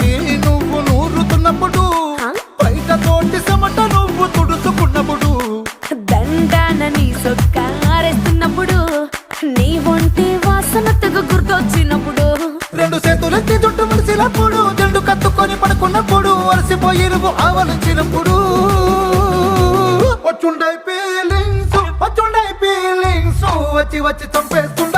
తోటి నువ్వు నూరుతున్నప్పుడు, బయట తోటి చెమట నువ్వు తుడుచుకున్నప్పుడు, దండాన నీ సొక్క ఆరేస్తున్నప్పుడు, నీ ఒంటి వాసన తెగ గుర్తొచ్చినప్పుడు, రెండు చేతులెత్తి జుట్టు ముడిచినప్పుడు, జండు కత్తుకొని పడుకున్నప్పుడు, అలసిపోయి నువ్వు ఆవలించినప్పుడు, వచ్చుండై ఫీలింగ్స్ వచ్చి వచ్చి చంపేస్తు